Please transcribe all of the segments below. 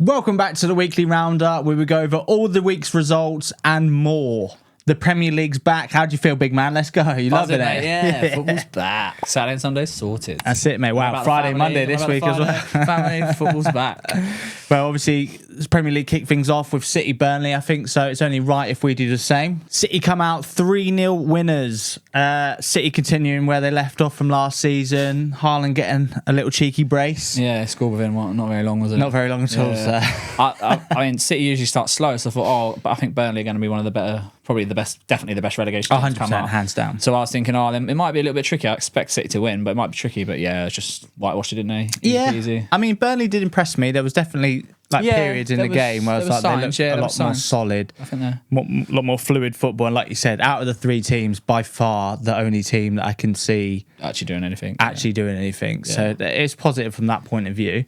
Welcome back to the weekly roundup where we go over all the week's results and more. The Premier League's back. How do you feel, big man? Let's go. You loving it? Mate, yeah, football's back. Saturday and Sunday sorted. That's it, mate. Wow, Friday, Monday this week as well. Family, football's back. Well, obviously, the Premier League kicked things off with City Burnley, I think, so it's only right if we do the same. City come out 3-0 winners. City continuing where they left off from last season. Haaland getting a little cheeky brace. Yeah, scored within not very long, was it? Not very long at all, so. I mean, City usually starts slow, so I thought, but I think Burnley are going to be one of the better, probably the best, definitely the best relegation teams 100%, to come out. hands down. So I was thinking, it might be a little bit tricky. I expect City to win, but it might be tricky. But yeah, it's just whitewashed it, didn't they? Easy. I mean, Burnley did impress me. There was definitely periods in the game where it's like they looked a lot more solid, I think a lot more fluid football. And like you said, out of the three teams, by far the only team that I can see actually doing anything. Yeah. So it's positive from that point of view.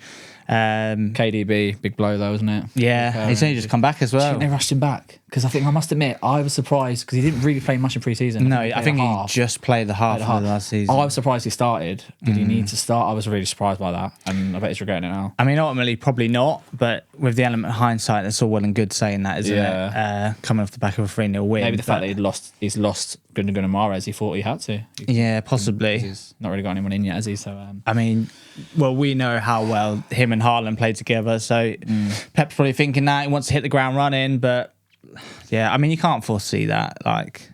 KDB, big blow though, isn't it? Yeah, he's only just come back as well. They rushed him back because I must admit, I was surprised because he didn't really play much in pre-season. No, I think he just played the half of the last season. I was surprised he started. Did he need to start? I was really surprised by that, and I bet he's regretting it now. I mean, ultimately, probably not, but with the element of hindsight, that's all well and good saying that, isn't it? Coming off the back of a 3-0 win. Maybe the fact that he's lost Gundogan and Mahrez, he thought he had to. Yeah, possibly. He's not really got anyone in yet, has he? So, I mean, well, we know how well him and Haaland play together, so Pep's probably thinking that he wants to hit the ground running, but yeah, I mean, you can't foresee that, like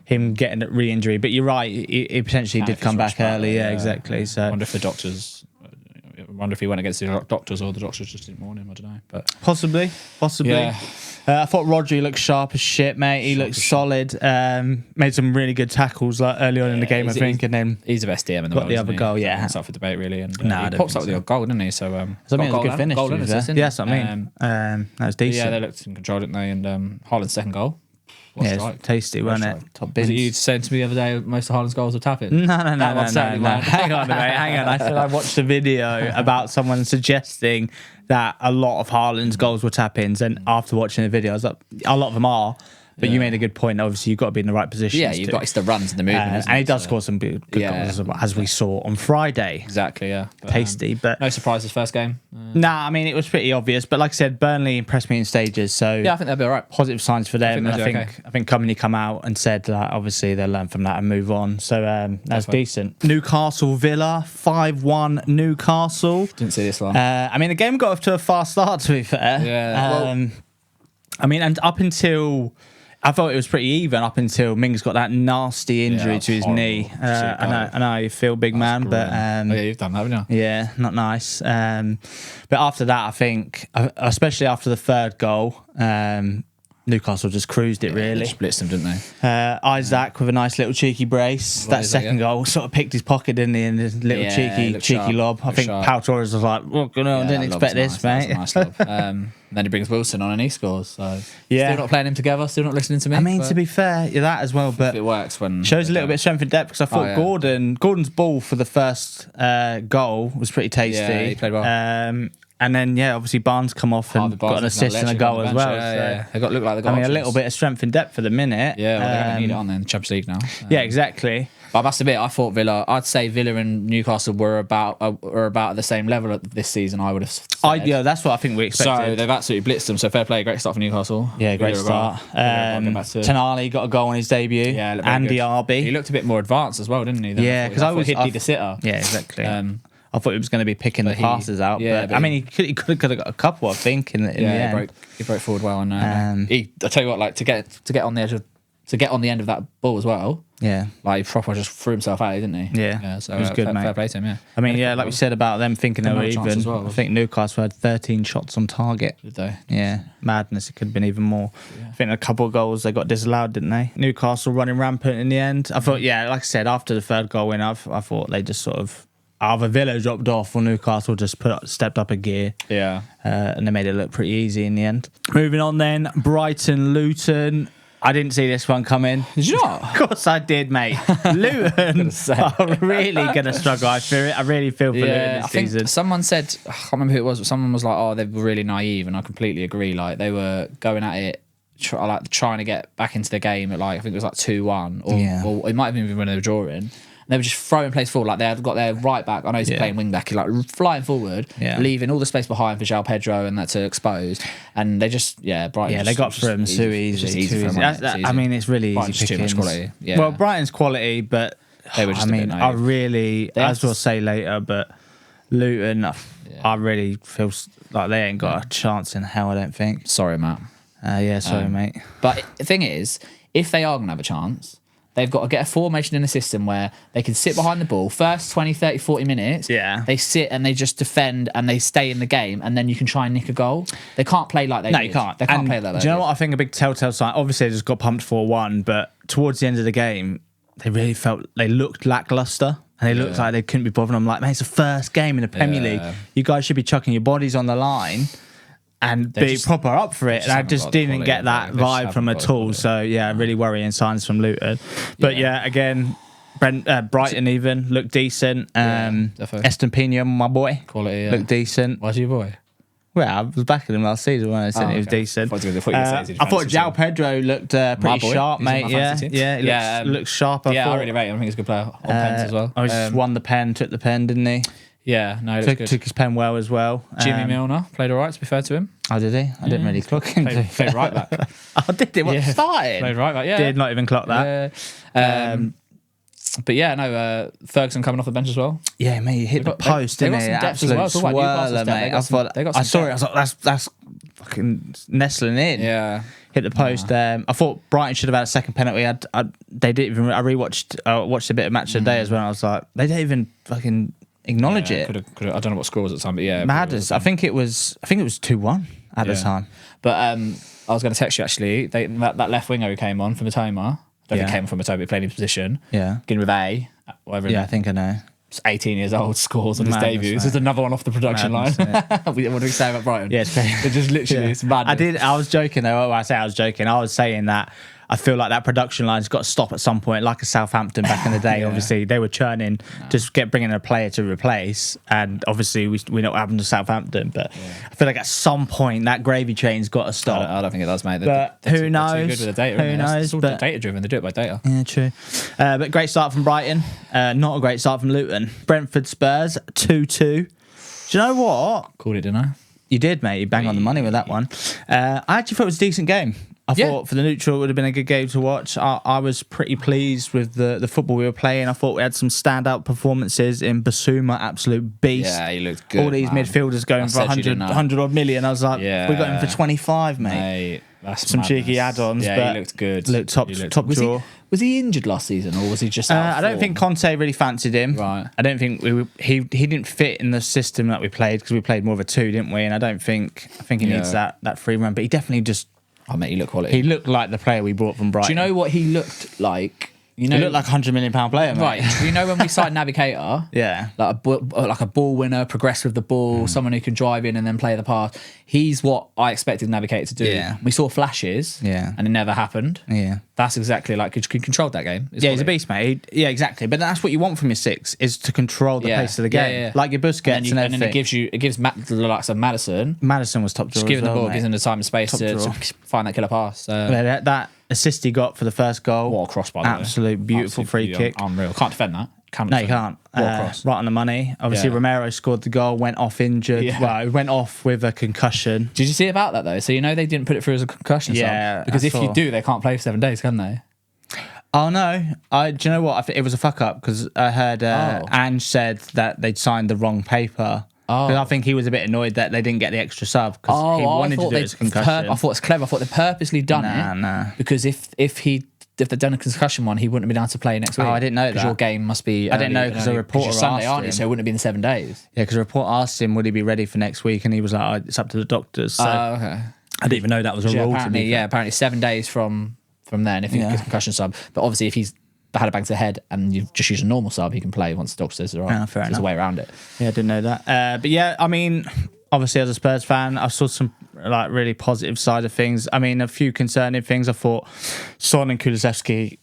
him getting a re-injury, but you're right, he potentially did come back early, exactly. So I wonder if he went against the doctors or the doctors just didn't warn him, I don't know. But Possibly. Yeah. I thought Rodri looked sharp as shit, mate. He looked solid. Made some really good tackles early on in the game, I think. And then he's the best DM in the got world. the other goal, yeah. It's up for debate, really. And I he don't pops think up with the goal, didn't he? So, I mean, it was a good finish. Goal and assist, Yeah, that's what I mean. That was decent. Yeah, they looked in control, didn't they? And Haaland's second goal. It's tasty, wasn't it? Top bins. Was it you saying to me the other day most of Haaland's goals were tapping? No. Hang on, mate. I said I watched a video about someone suggesting that a lot of Haaland's goals were tap-ins, and after watching the video, I was like, a lot of them are. But you made a good point. Obviously, you've got to be in the right position. Yeah, you've got it's the runs and the movement. And he does score some good goals as we saw on Friday. Exactly, yeah. But, tasty, but no surprises first game. Nah, I mean, it was pretty obvious. But like I said, Burnley impressed me in stages. So yeah, I think they'll be all right. Positive signs for them. I think Company come out and said that obviously they'll learn from that and move on. So that's decent. Newcastle Villa 5-1 Newcastle. Didn't see this one. I mean, the game got off to a fast start, to be fair. Yeah. I mean, and up until I thought it was pretty even up until Mings got that nasty injury to his knee. I know how you feel, big man, but yeah, you've done that, haven't you? Yeah, not nice. But after that, I think, especially after the third goal, Newcastle just cruised it, really. They just blitzed them, didn't they? Isaac with a nice little cheeky brace. That second goal sort of picked his pocket, didn't he? And this little cheeky lob. I think Pau Torres was like, "Oh, no, I didn't expect this, mate." Nice lob. Then he brings Wilson on and he scores. So still not playing him together, still not listening to me. I mean, to be fair, that as well, but it works when shows a little bit of strength and depth, because I thought Gordon's ball for the first goal was pretty tasty. Yeah, he played well. And then, obviously Barnes come off and got an assist and a goal as well. They got look like they got. I mean, a little bit of strength and depth for the minute. Yeah, well, they're going to need it on there in the Champions League now. Yeah, exactly. But I must admit, I thought I'd say Villa and Newcastle were about the same level this season, I would have said. That's what I think we expected. So they've absolutely blitzed them. So fair play, great start for Newcastle. Yeah, great start. Tonali got a goal on his debut. Yeah, Andy Arby. He looked a bit more advanced as well, didn't he? Yeah, because I was he'd be the sitter. Yeah, exactly. I thought he was going to be picking the passes out, but I mean, he could have got a couple, I think, in the end. He broke forward well, and I tell you what, like to get on the edge of end of that ball as well. Yeah, like he proper just threw himself out, didn't he? Yeah, so it was good, mate. Fair play to him. Yeah, I mean, like we said about them thinking they were even. I think Newcastle had 13 shots on target. Did they? Yeah, madness. It could have been even more. Yeah. I think a couple of goals they got disallowed, didn't they? Newcastle running rampant in the end. I thought, like I said, after the third goal win, I thought they just sort of. Either Villa dropped off or Newcastle just stepped up a gear. Yeah. And they made it look pretty easy in the end. Moving on then, Brighton, Luton. I didn't see this one coming. Did you not? Of course I did, mate. Luton are really going to struggle. I really feel for Luton this season. Think someone said, I can't remember who it was, but someone was like, oh, they were really naive, and I completely agree. Like, they were going at it, trying to get back into the game at, like, I think it was like 2-1, or it might have been when they were drawing. they were just throwing plays forward. Like they had got their right back. I know he's playing wing back. He's like flying forward, leaving all the space behind for João Pedro and that to expose. And they just Brighton. Yeah, they got through him too easy. I mean, it's really easy too much quality. Yeah. Well, Brighton's quality, but they were just I really, as we'll say later, but Luton, I really feel like they ain't got a chance in hell, I don't think. Sorry, Matt. Sorry, mate. But the thing is, if they are going to have a chance, they've got to get a formation in a system where they can sit behind the ball first 20, 30, 40 minutes. Yeah. They sit and they just defend and they stay in the game and then you can try and nick a goal. They can't play like they did. No, you can't. They can't play like that. Do you know what I think a big telltale sign? Obviously, they just got pumped 4-1, but towards the end of the game, they really felt they looked lackluster. And they looked like they couldn't be bothered. I'm like, man, it's the first game in the Premier League. You guys should be chucking your bodies on the line and be proper up for it. And I just didn't get that vibe from at all. So, really worrying signs from Luton. But, again, Brighton even looked decent. Estampino, my boy, quality, looked decent. Why's your boy? Well, I was back in him last season when I said he was decent. I thought João Pedro looked pretty sharp, mate. He looks sharp. I really rate him. I think he's a good player on pens as well. I just won the pen, took the pen, didn't he? Yeah, no, he looks good. Took his pen well as well. Jimmy Milner played all right, to be fair to him. Oh, did he? I didn't really clock him. Played right back. Oh, did he? What started? Played right back, Did not even clock that. But Ferguson coming off the bench as well. Yeah, mate, he hit the post, didn't he? Absolute swirler, mate. I saw it. I was like, that's fucking nestling in. Yeah, hit the post. I thought Brighton should have had a second penalty. They didn't even. I watched a bit of Match of the Day as well. And I was like, they didn't even fucking acknowledge it. Could've, I don't know what score was at the time, but madness. I think it was 2-1 at the time. But I was going to text you actually. That left winger who came on from Matoma. I don't think he came from Matoma, he played in his position. Yeah. Beginning with A, whatever. Yeah, I think I know. 18 years old, scores on his debut. This is another one off the production line. What do we say about Brighton? Yeah, it's crazy. It's just literally, it's mad. I was joking though. When I say I was joking, I was saying that I feel like that production line's got to stop at some point, like a Southampton back in the day. Obviously, they were churning, just bringing a player to replace. And obviously, we know what happened to Southampton. But I feel like at some point, that gravy train's got to stop. I don't think it does, mate. But who knows? Too good with the data. Who knows? It's all data-driven. They do it by data. Yeah, true. But great start from Brighton. Not a great start from Luton. Brentford Spurs, 2-2. Do you know what? Called it, didn't I? You did, mate. You bang on the money with that one. I actually thought it was a decent game. I thought for the neutral it would have been a good game to watch. I was pretty pleased with the football we were playing. I thought we had some standout performances in Basuma, absolute beast. Yeah, he looked good. All these midfielders going for 100 odd million. I was like, we got him for 25, mate. That's some madness. Cheeky add-ons. Yeah, but he looked good. Looked top draw. Was he injured last season or was he just out of I don't form? think Conte really fancied him. Right. I don't think he didn't fit in the system that we played because we played more of a 2, didn't we? And I think he needs that free run. But he definitely just... Oh, mate, he looked quality. He looked like the player we brought from Brighton. Do you know what he looked like? You know, he looked like £100 million player, mate. Right. You know when we signed Navigator? Yeah. Like a ball winner, progress with the ball, someone who can drive in and then play the pass. He's what I expected Navigator to do. Yeah. We saw flashes, and it never happened. Yeah. That's exactly like he controlled that game. He's a beast, mate. Exactly. But that's what you want from your 6 is to control the pace of the game, like your Busquets and everything. And then it gives the likes of Madison. Madison was top draw. Just giving the ball, gives him the time and space to find that killer pass. That assist he got for the first goal. What a cross, by the way. Absolute beautiful free kick. Unreal. Can't defend that. No, you can't. Right on the money. Obviously, Romero scored the goal, went off injured. Yeah. Well, he went off with a concussion. Did you see about that, though? So, you know they didn't put it through as a concussion sub? Because if you do, they can't play for 7 days, can they? Oh, no. Do you know what? I think it was a fuck-up because I heard Ange said that they'd signed the wrong paper. Because I think he was a bit annoyed that they didn't get the extra sub because he wanted to do it as a concussion. I thought it's clever. I thought they purposely done it. Nah. Because if they'd done a concussion one, he wouldn't have been able to play next week. Oh, I didn't know that. Because your game must be... I didn't know because the reporter asked Sunday, him. aren't you? So it wouldn't have been 7 days. Yeah, because the reporter asked him, would he be ready for next week? And he was like, it's up to the doctors. So okay. I didn't even know that was a rule. Apparently 7 days from then if he gets a concussion sub. But obviously if he's had a bang to the head and you've just used a normal sub, he can play once the doctor says it's all right. Fair enough. There's a way around it. Yeah, I didn't know that. But yeah, I mean, obviously as a Spurs fan, I saw some like really positive side of things. I mean, a few concerning things. I thought Son and Kulusevski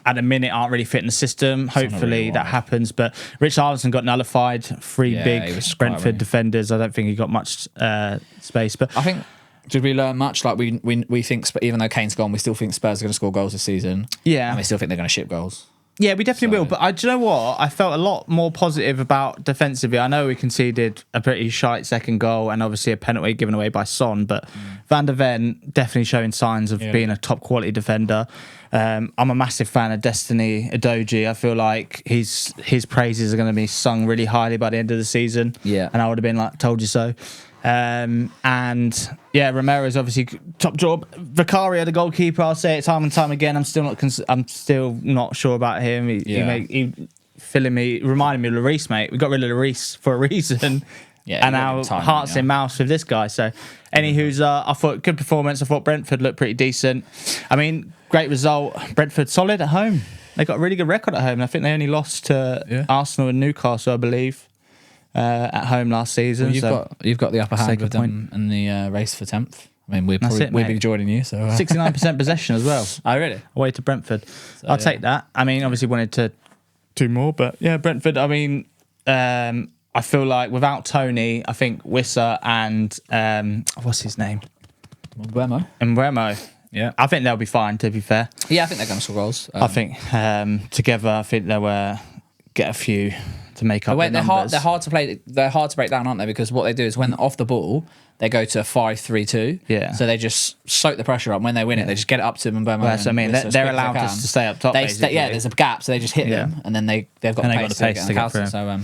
at the minute aren't really fitting the system. Hopefully that happens. But Richarlison got nullified. 3 big Brentford defenders. I don't think he got much space. But I think... Did we learn much? Like we think, even though Kane's gone, we still think Spurs are going to score goals this season. Yeah, and we still think they're going to ship goals. Yeah, we definitely will. But do you know what? I felt a lot more positive about defensively. I know we conceded a pretty shite second goal and obviously a penalty given away by Son, but Van der Ven definitely showing signs of being a top quality defender. I'm a massive fan of Destiny Udogie. I feel like his praises are going to be sung really highly by the end of the season. Yeah. And I would have been like, told you so. And yeah, Romero's obviously top job. Vicario, the goalkeeper, I'll say it time and time again. I'm still not sure about him. He reminded me of Lloris, mate. We got rid of Lloris for a reason. Yeah, and our hearts in mouths with this guy. So, anywho's, I thought good performance. I thought Brentford looked pretty decent. I mean, great result. Brentford solid at home. They got a really good record at home. I think they only lost to Arsenal and Newcastle, I believe. At home last season. Well, you've got the upper hand with them in the race for 10th. I mean, we'll be joining you. So 69% possession as well. Oh, really? Away to Brentford. So, I'll take that. I mean, obviously wanted to do more, but yeah, Brentford. I mean, I feel like without Tony, I think Wissa and what's his name? Mbeumo. Yeah, I think they'll be fine. To be fair. Yeah, I think they're going to score goals. I think together, I think they'll get a few to make up. They're hard to play. They're hard to break down, aren't they? Because what they do is when off the ball, they go to 5-3-2. Yeah. So they just soak the pressure up. When they win it, they just get it up to them and Mbeumo. Well, so I mean, they're allowed just to stay up top. There's a gap, so they just hit them, and then they've got the pace to get through. So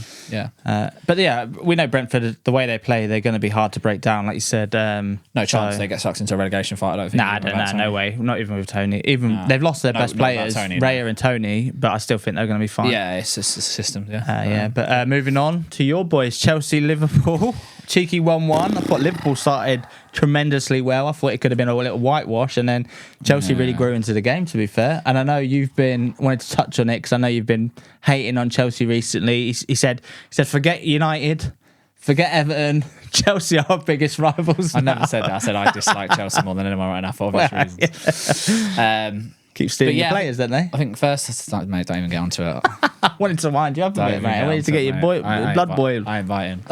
but yeah, we know Brentford. The way they play, they're going to be hard to break down, like you said. No chance they get sucked into a relegation fight. I don't think. No way. Not even with Tony. They've lost their best players, Raya and Tony, but I still think they're going to be fine. Yeah, it's a system. Yeah. But moving on to your boys, Chelsea, Liverpool. Cheeky 1-1. I thought Liverpool started tremendously well. I thought it could have been a little whitewash, and then Chelsea really grew into the game, to be fair. And I know you've been wanted to touch on it because I know you've been hating on Chelsea recently. He said, forget United, forget Everton. Chelsea are our biggest rivals. I never said that. I said I dislike Chelsea more than anyone right now for obvious reasons. Yeah. Keep stealing your players, don't they? I think first, mate, don't even get onto it. I wanted to wind you up a bit, mate. I wanted to get your blood boiled. I invite him.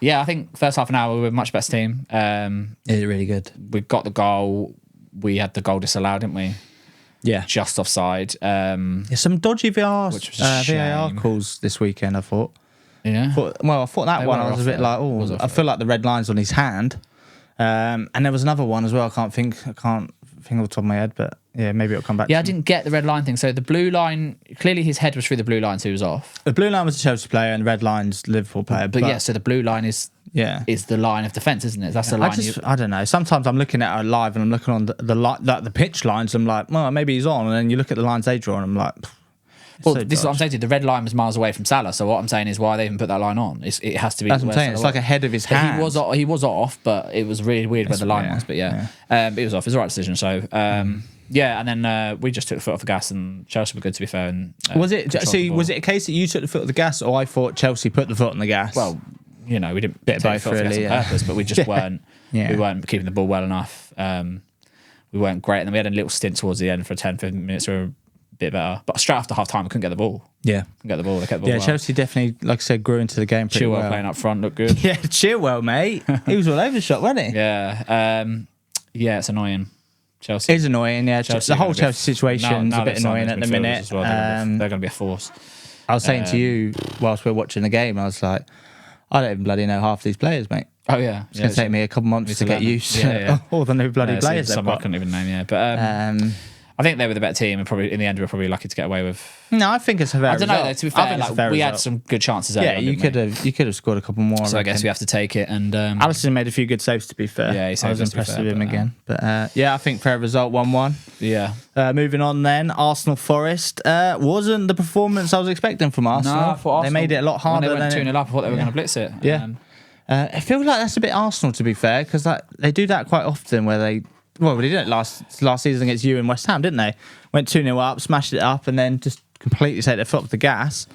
I think first half an hour we were a much better team. Really good. We got the goal. We had the goal disallowed, didn't we? Yeah. Just offside. Some dodgy VAR calls this weekend, I thought. Yeah. I thought that one I was a bit like, I feel like the red line's on his hand. And there was another one as well. I can't think off the top of my head, but yeah, maybe it'll come back. Yeah, I didn't get the red line thing. So the blue line, clearly his head was through the blue line, so he was off. The blue line was a Chelsea player and the red line's Liverpool player. But yeah, so the blue line is the line of defence, isn't it? That's the line. I don't know. Sometimes I'm looking at it live and I'm looking on the pitch lines. I'm like, well, maybe he's on, and then you look at the lines they draw, and I'm like. Well, this is what I'm saying to you. The red line was miles away from Salah, so what I'm saying is why they even put that line on. It has to be. That's what I'm saying. It's like ahead of his hand. He was off, but it was really weird where the line was. But it was off. It was the right decision. So and then we just took the foot off the gas, and Chelsea were good, to be fair. And was it a case that you took the foot off the gas, or I thought Chelsea put the foot on the gas? Well, we didn't take the foot off the gas on purpose, but we just weren't. We weren't keeping the ball well enough. We weren't great, and then we had a little stint towards the end for 10-15 minutes. We were bit better, but straight after half time, we couldn't get the ball. Yeah, couldn't get the ball. They kept the ball. Yeah, Chelsea definitely, like I said, grew into the game pretty well. Chilwell playing up front looked good. Yeah, Chilwell, mate, he was all over the shop, wasn't he? Yeah, it's annoying. Chelsea is annoying. Yeah, the whole Chelsea situation is a bit annoying at the minute. Well. They're going to be a force. I was saying to you whilst we were watching the game, I was like, I don't even bloody know half these players, mate. Oh yeah, it's going to take me a couple months to get used to all the new bloody players. Some I couldn't even name. But I think they were the better team, and probably in the end we were probably lucky to get away with. No, I think it's a fair result. I don't know. Though, to be fair, we had some good chances. Yeah, you could have scored a couple more. So I guess we have to take it. And Alisson made a few good saves. To be fair, yeah, I was impressed with him again. But I think fair result, 1-1. Yeah. Moving on then, Arsenal Forest wasn't the performance I was expecting from Arsenal. No, I thought they made it a lot harder. When they went 2-0 up, I thought they were going to blitz it. Yeah. I feel like that's a bit Arsenal, to be fair, because they do that quite often where they. Well, they did it last season against you in West Ham, didn't they? Went 2-0 up, smashed it up, and then just completely take their foot off the gas.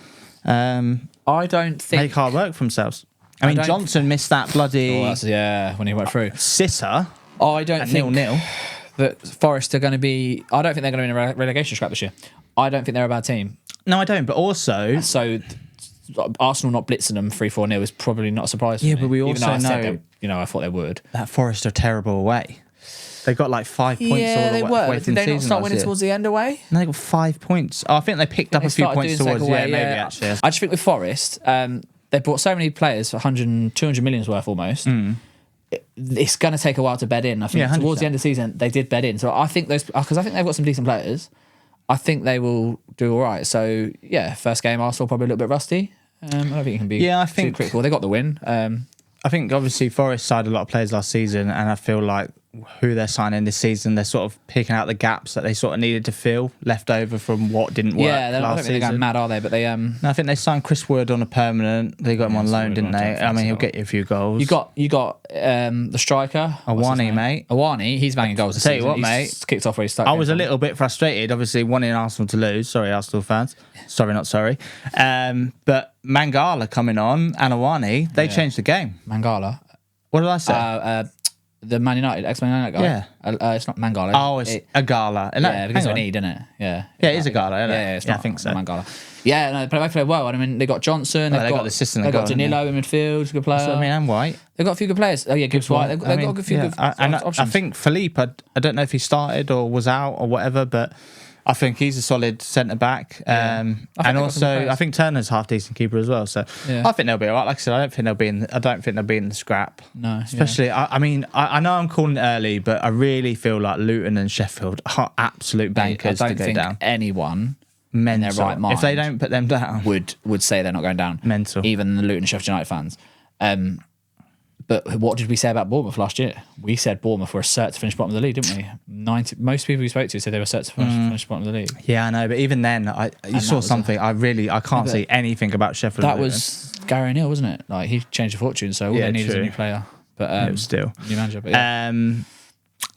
I don't think make hard work for themselves. I mean, Johnson missed that bloody. When he went through. Sitter. I don't think 0-0 that Forest are going to be. I don't think they're going to be in a relegation scrap this year. I don't think they're a bad team. No, I don't. But also, so Arsenal not blitzing them 3-4-0 is probably not a surprise. Yeah, but we also know. I thought they would. That Forest are terrible away. They got like 5 points all the way through the season. Did they not start winning towards the end away? No, they got 5 points. Oh, I think they picked up a few points towards the end, maybe, actually. I just think with Forest, they bought so many players for 100, 200 million's worth almost. It's going to take a while to bed in. I think towards the end of the season, they did bed in. So I think because I think they've got some decent players, I think they will do all right. So, yeah, first game, Arsenal probably a little bit rusty. I don't think it can be too critical. They got the win. I think obviously Forest signed a lot of players last season, and I feel like who they're signing this season, they're sort of picking out the gaps that they sort of needed to fill, left over from what didn't work. Yeah, I don't think they're going mad, are they? But they No, I think they signed Chris Wood on a permanent. They got him on loan, didn't they? I mean, he'll get you a few goals. You got the striker, Awani, mate. Awani, he's banging goals. Tell you what, mate, kicked off where he started. I was a little bit frustrated, obviously wanting Arsenal to lose. Sorry, Arsenal fans. Sorry, not sorry. But Mangala coming on and Awani, they changed the game. Mangala. What did I say? The Man United, ex-Man United guy. Yeah. It's not Mangala. Oh, it's Agala. Yeah, because of an E, didn't it? Yeah. Yeah, it is Agala, isn't it? Yeah, it's not I think so. Mangala. Yeah, no, they played well. I mean, they got Johnson. They got the system. They got Danilo in midfield, he's a good player. That's what I mean, and White. They've got a few good players. Oh, yeah, Gibbs White. They've got a few good options. I think Philippe, I don't know if he started or was out or whatever, but I think he's a solid centre-back. And also, I think Turner's half-decent keeper as well. So I think they'll be all right. Like I said, I don't think they'll be in the scrap. No. Especially, I mean, I know I'm calling it early, but I really feel like Luton and Sheffield are absolute bankers to go down. I don't think anyone in their right mind, if they don't put them down, would say they're not going down. Mental. Even the Luton and Sheffield United fans. But what did we say about Bournemouth last year? We said Bournemouth were a cert to finish bottom of the league, didn't we? Most people we spoke to said they were cert to finish bottom of the league. Yeah, I know, but even then, you saw something. I can't say anything about Sheffield. That was Gary O'Neill, wasn't it? Like he changed the fortune, so all they needed is a new player. But still new manager. But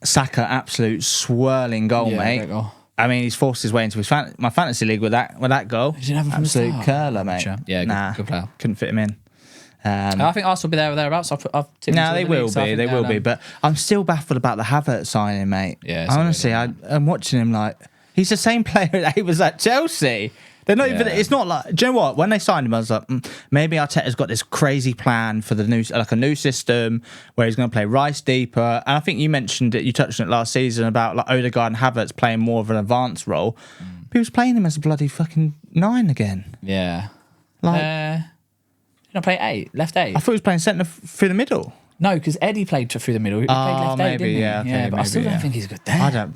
Saka, absolute swirling goal, mate. Great goal. I mean, he's forced his way into my fantasy league with that goal. He didn't have him from absolute the start. curler, mate. Yeah, good player. Couldn't fit him in. I think Arsenal will be there or thereabouts. They will be. But I'm still baffled about the Havertz signing, mate. Yeah, honestly, I'm watching him like he's the same player that he was at Chelsea. They're not even. It's not like. Do you know what? When they signed him, I was like, maybe Arteta's got this crazy plan for a new system where he's going to play Rice deeper. And I think you mentioned it. You touched on it last season about like Odegaard and Havertz playing more of an advanced role. But he was playing him as a bloody fucking 9 again. Yeah. Like. Didn't I play 8? Left 8? I thought he was playing centre through the middle. No, because Eddie played through the middle. He played left 8, didn't he? Yeah, but I still don't think he's good there.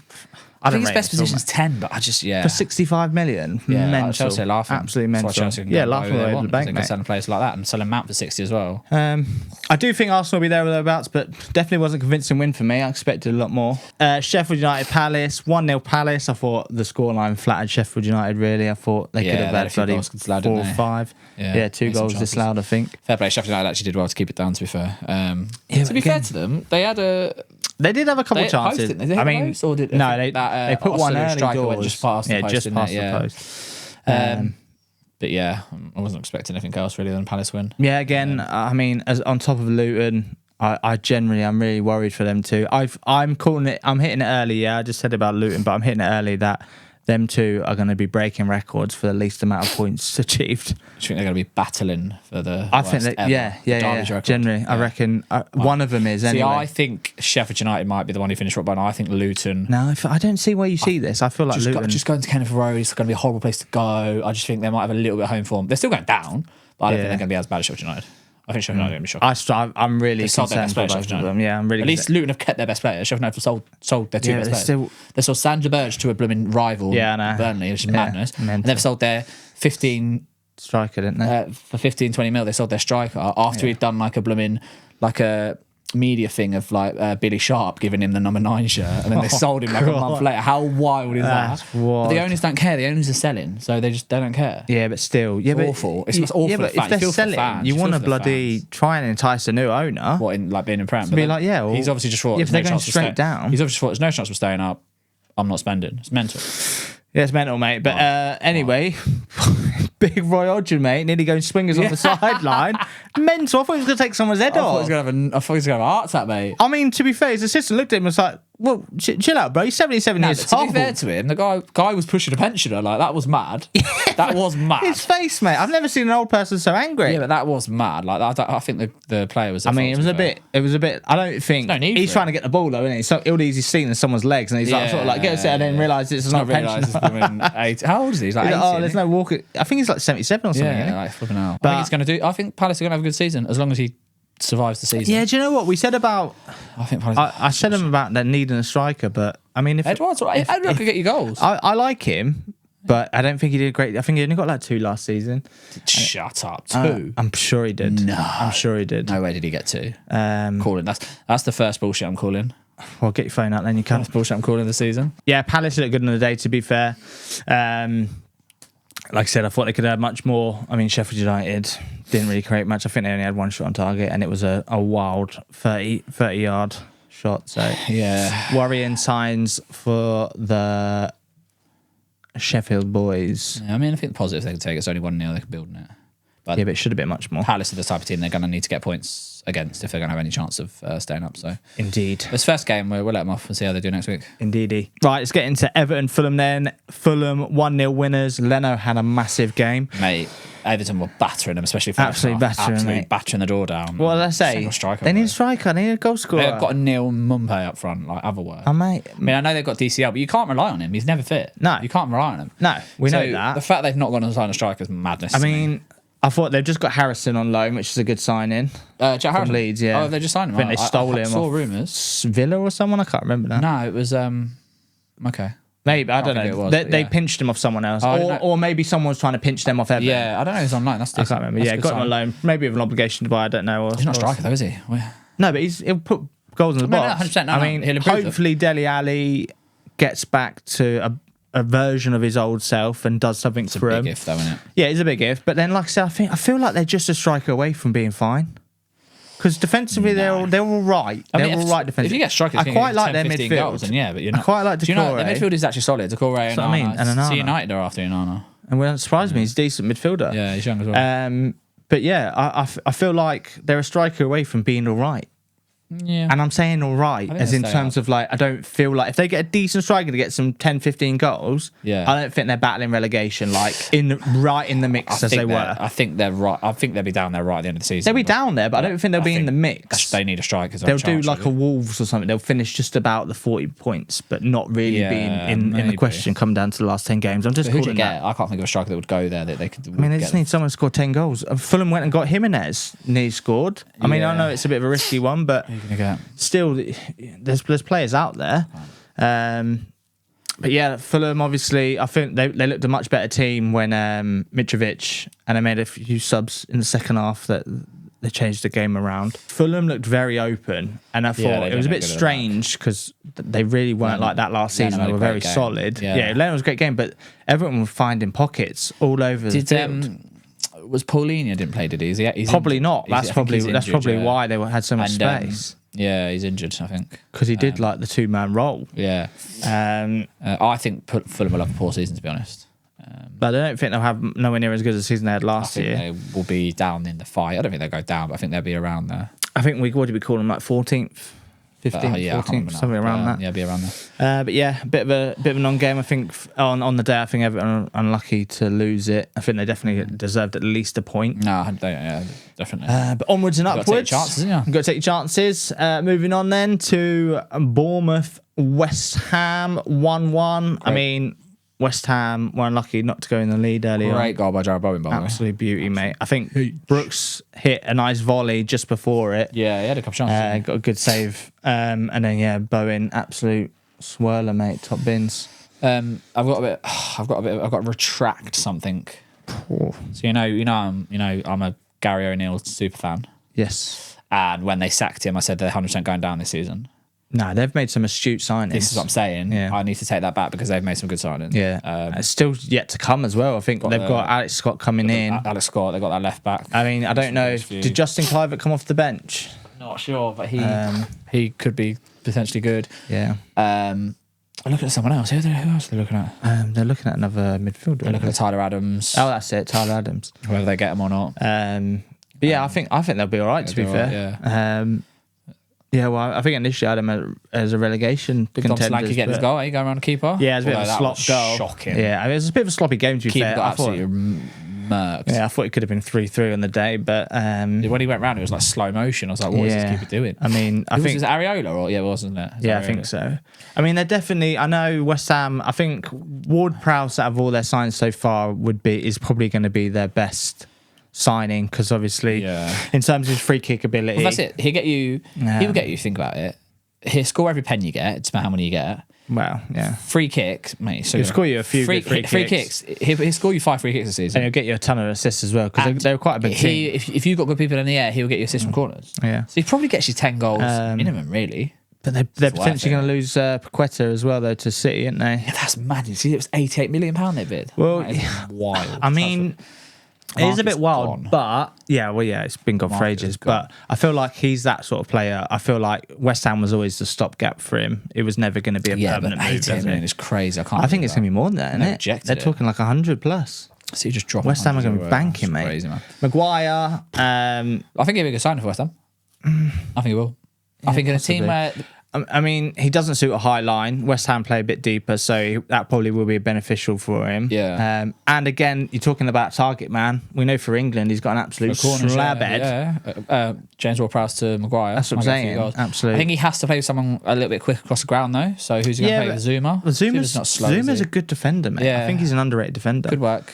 I think his best position's 10, but I just, For 65 million? Yeah, mental. Chelsea are laughing. Absolutely mental. Chelsea laughing away the bank, mate. They can sell players like that and sell him out for 60 as well. I do think Arsenal will be there or thereabouts, but definitely wasn't a convincing win for me. I expected a lot more. Sheffield United Palace, 1-0 Palace. I thought the scoreline flattered Sheffield United, really. I thought they could have had bloody 4 or 5. Yeah, 2 goals disallowed, I think. Fair play. Sheffield United actually did well to keep it down, to be fair. To be fair to them, they did have a couple of chances. They put one early doors. Just past the post. Just past the post. But yeah, I wasn't expecting anything else really than a Palace win. Yeah, again, I mean, as on top of Luton, I'm really worried for them too. I'm calling it. I'm hitting it early. Yeah, I just said about Luton, but I'm hitting it early that them two are going to be breaking records for the least amount of points achieved. Do you think they're going to be battling for the? I think that generally, I reckon one of them is. See, anyway. I think Sheffield United might be the one who finished up by now. I think Luton. No, I don't see where you see this. I feel like Luton just going to Kenneth Road is going to be a horrible place to go. I just think they might have a little bit of home form. They're still going down, but I don't think they're going to be as bad as Sheffield United. I think Sheffield United are going to be shocked. I'm really concerned for both of them. Yeah, I'm really. At least Luton have kept their best players. Sheffield United have sold their 2 best players. They sold Sandra Burge to a blooming rival, Burnley, which is madness. And they've sold their 15 striker, didn't they? For 15-20 mil, they sold their striker after he'd done like a media thing of like Billy Sharp giving him the number 9 shirt, and then they sold him like a month later. How wild is that? But the owners don't care. The owners are selling, so they don't care. Yeah, but still, it's awful. It's awful. Yeah, but if they're selling, you want to bloody try and entice a new owner. What in like being in Prem? Be like, he's obviously just thought. If they're going straight down, he's obviously thought there's no chance of staying up. I'm not spending. It's mental. Yeah, it's mental, mate. But anyway, big Roy Hodgson, mate, nearly going swingers off the sideline. Mental. I thought he was going to take someone's head off. I thought he was going to have a heart attack, mate. I mean, to be fair, his assistant looked at him and was like, Well, chill out, bro. He's 77 years to old. be fair to him, the guy was pushing a pensioner. Like, that was mad. That was mad. His face, mate. I've never seen an old person so angry. Yeah, but that was mad. Like, I think the player was. I mean, it was a bit. I don't think he's trying to get the ball though, isn't he? So all he's seen is someone's legs, and he's like sort of like get a set, and then realise it's not a pensioner. How old is he? He's like 80, oh, there's no walk. I think he's like 77 or something. Yeah, like flipping out. I think Palace are going to have a good season as long as he survives the season. Yeah, do you know what we said about? I said him about them needing a striker, but I mean, if Edward could get you goals. I like him, but I don't think he did great. I think he only got like 2 last season. Shut up, 2. I'm sure he did. No, I'm sure he did. No way did he get 2. Calling that's the first bullshit I'm calling. Well, get your phone out then. You can. That's bullshit I'm calling the season. Yeah, Palace looked good on the day. To be fair, like I said, I thought they could have much more. I mean, Sheffield United didn't really create much. I think they only had 1 shot on target, and it was a wild 30-yard shot. So yeah, worrying signs for the Sheffield boys. Yeah, I mean, I think the positives they can take. It's only 1-0. They can build on it. But it should have been much more. Palace are the type of team they're going to need to get points against if they're going to have any chance of staying up. So indeed, this first game we'll let them off and see how they do next week. Indeedy. Right, let's get into Everton Fulham then. Fulham 1-0 winners. Leno had a massive game, mate. Everton were battering them, especially for absolutely battering the door down. What did I say? They need a striker. They need a goal scorer. They've got a Neil Mumbai up front, like other words. Oh, mate. I mean, I know they've got DCL, but you can't rely on him. He's never fit. No, you can't rely on him. No, we know that. The fact they've not gone and signed a striker is madness. I mean, I thought they've just got Harrison on loan, which is a good signing. Jack Harrison? Leeds, yeah. Oh, they just signed him. I think they stole him. I saw rumours. Villa or someone? I can't remember now. No, it was okay. Maybe, I don't know. They pinched him off someone else. Or maybe someone's trying to pinch them off Everton. Yeah, I don't know who's on loan. I can't remember. Yeah, got him on loan. Maybe with an obligation to buy, I don't know. He's not a striker though, is he? No, but he'll put goals in the box. 100%. I mean, hopefully Dele Alli gets back to a version of his old self and does something for him. It's a big if though, isn't it? Yeah, it's a big if. But then, like I said, I feel like they're just a striker away from being fine. Because defensively, they're all right. They're all right defensively. If you get strikers, I quite like 10, their midfield. Goals, then yeah, but you're not. I quite like Decore. Do you know their midfield is actually solid? Decore and I mean, and Onana. See, United are after Onana. And it surprised me, he's a decent midfielder. Yeah, he's young as well. But yeah, I feel like they're a striker away from being all right. Yeah. And I'm saying all right, as in terms of like, I don't feel like if they get a decent striker to get some 10, 15 goals, I don't think they're battling relegation like right in the mix as they were. I think they're right. I think they'll be down there right at the end of the season. They'll be down there, but I don't think they'll be in the mix. They need a striker. They'll do like a Wolves or something. They'll finish just about the 40 points, but not really being in the question come down to the last 10 games. I'm just calling that. I can't think of a striker that would go there that they could. I mean, they just need someone to score 10 goals. Fulham went and got Jimenez and he scored. I mean, I know it's a bit of a risky one, but still, there's players out there. But yeah, Fulham, obviously, I think they looked a much better team when Mitrovic, and they made a few subs in the second half that they changed the game around. Fulham looked very open, and I thought it was a bit strange because they really weren't like that last season. They were very solid. Yeah, Leno was a great game, but everyone was finding pockets all over the field. Was Paulinho didn't play, did he? He's probably injured. not. That's probably why they had so much space. Yeah, he's injured, I think. Because he did like the 2-man role. Yeah. I think Fulham will have a poor season, to be honest. But I don't think they'll have nowhere near as good as the season they had last year. They will be down in the fight. I don't think they'll go down, but I think they'll be around there. I think what did we call them, like 14th? 15th, 14th, something around that. Yeah, be around there. But yeah, a bit of a non-game. I think on the day, I think Everton are unlucky to lose it. I think they definitely deserved at least a point. No, definitely. But onwards and upwards. You've got to take your chances, You've got to take your chances. Moving on then to Bournemouth, West Ham 1-1. I mean, West Ham were unlucky not to go in the lead early on. Great goal by Jarrod Bowen, by the way. Absolute beauty, mate. I think Brooks hit a nice volley just before it. Yeah, he had a couple chances. Got a good save. And then, Bowen, absolute swirler, mate. Top bins. I've got to retract something. So I'm a Gary O'Neill super fan. Yes. And when they sacked him, I said they're 100% going down this season. No, they've made some astute signings. This is what I'm saying. Yeah. I need to take that back because they've made some good signings. Yeah. It's still yet to come as well. I think they've got Alex Scott coming in. Alex Scott, they've got that left back. I mean, I don't know. Did Justin Kluivert come off the bench? Not sure, but he could be potentially good. Yeah. I'm looking at someone else. Who else are they looking at? They're looking at another midfielder. They're looking at Tyler Adams. Oh, that's it, Tyler Adams. Whether they get him or not. But yeah, I think they'll be all right. To be fair, Yeah, well, I think initially I had him as a relegation contender. Tom Solanke getting his goal, going around the keeper. Yeah, it was a bit of a slop goal. Shocking. Yeah, I mean, it was a bit of a sloppy game, to be Keeper fair. got absolutely murked. Yeah, I thought it could have been 3-3 on the day, but... when he went round, it was like slow motion. I was like, what is this keeper doing? I mean, I think... Was it Areola? Or, yeah, wasn't it? I think so. I mean, they're definitely... I know West Ham... I think Ward-Prowse, out of all their signs so far, is probably going to be their best signing, because obviously, in terms of his free kick ability... Well, that's it. He will get you, think about it. He'll score every pen you get. It's about how many you get. Well, yeah. Free kicks, mate. So he'll score you a few free kicks. He'll score you 5 free kicks this season. And he'll get you a ton of assists as well, because they're quite a big team. If you've got good people in the air, he'll get you assists from corners. Yeah. So he probably gets you 10 goals minimum, really. But they're potentially going to lose Paqueta as well, though, to City, aren't they? Yeah, that's mad. You see, it was £88 million they bid. Well, that is wild. I mean... It is a bit wild, but it's been gone for ages. But I feel like he's that sort of player. I feel like West Ham was always the stopgap for him. It was never going to be a permanent move. 88 million is crazy. I think it's going to be more than that, isn't it? They're talking like 100 plus. So you just drop West Ham are going to be banking, mate. Crazy, man. Maguire. I think he'll be a good signing for West Ham. I think he will. I think in a team where. I mean, he doesn't suit a high line. West Ham play a bit deeper, so that probably will be beneficial for him. Yeah. And again, you're talking about target man. We know for England, he's got an absolute slab head. Yeah. James Ward-Prowse to Maguire. That's what I'm saying. Absolutely. I think he has to play with someone a little bit quick across the ground, though. So who's he going to play with? Zuma? Zuma's not slow. Zuma's a good defender, mate. Yeah. I think he's an underrated defender. Good work.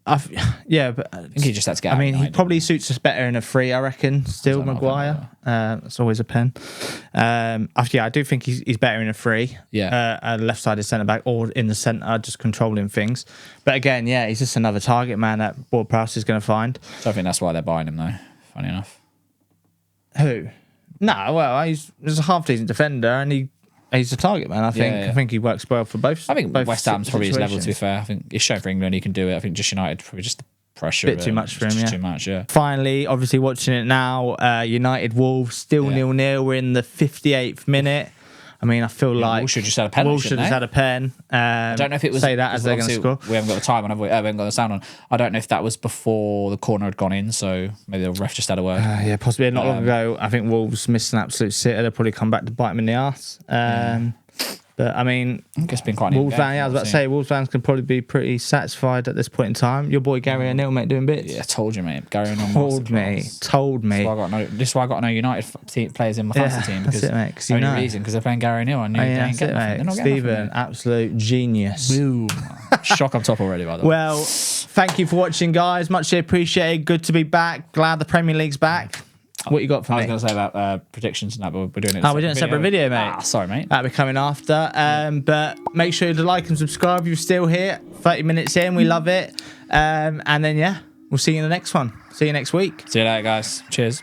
But I think he just had to get. I mean, he probably suits us better in a free, I reckon. Still, Maguire. It's always a pen. I do think he's better in a free. Yeah. A left-sided centre back or in the centre, just controlling things. But again, he's just another target man that Ward-Prowse is going to find. So I think that's why they're buying him, though. Funny enough. Who? No, well, he's a half-decent defender, and he's a target man. I think he works well for both. I think both West Ham's probably his level, to be fair. I think he's shown for England he can do it. I think just United probably just the pressure. Bit too much for him, Too much, yeah. Finally, obviously watching it now, United Wolves still 0-0. We're in the 58th minute. I mean, I feel like Wolves should just had a pen. Wolves should have had a pen. I don't know if it was say that as they're going to score. We haven't got the time on. We haven't got the sound on. I don't know if that was before the corner had gone in, so maybe the ref just had a word. Yeah, possibly. Not long ago, I think Wolves missed an absolute sitter. They'll probably come back to bite them in the arse. But I mean, it's been quite. Wolves fans. I was about to say, Wolves fans can probably be pretty satisfied at this point in time. Your boy Gary O'Neill, mate, doing bits. Yeah, told you, mate. Gary O'Neill told me. This is why I got no United players in my fantasy team. Because that's it, mate. Because only reason because they're playing Gary O'Neill. I knew they ain't getting nothing. They're not getting Stephen, nothing, absolute genius. Boom. Shock on top already, by the way. Well, thank you for watching, guys. Much appreciated. Good to be back. Glad the Premier League's back. What you got for me? I was going to say about predictions and that, but we're doing it. We're doing a separate video, mate. Sorry, mate. That'll be coming after. But make sure to like and subscribe if you're still here. 30 minutes in, we love it. And then, we'll see you in the next one. See you next week. See you later, guys. Cheers.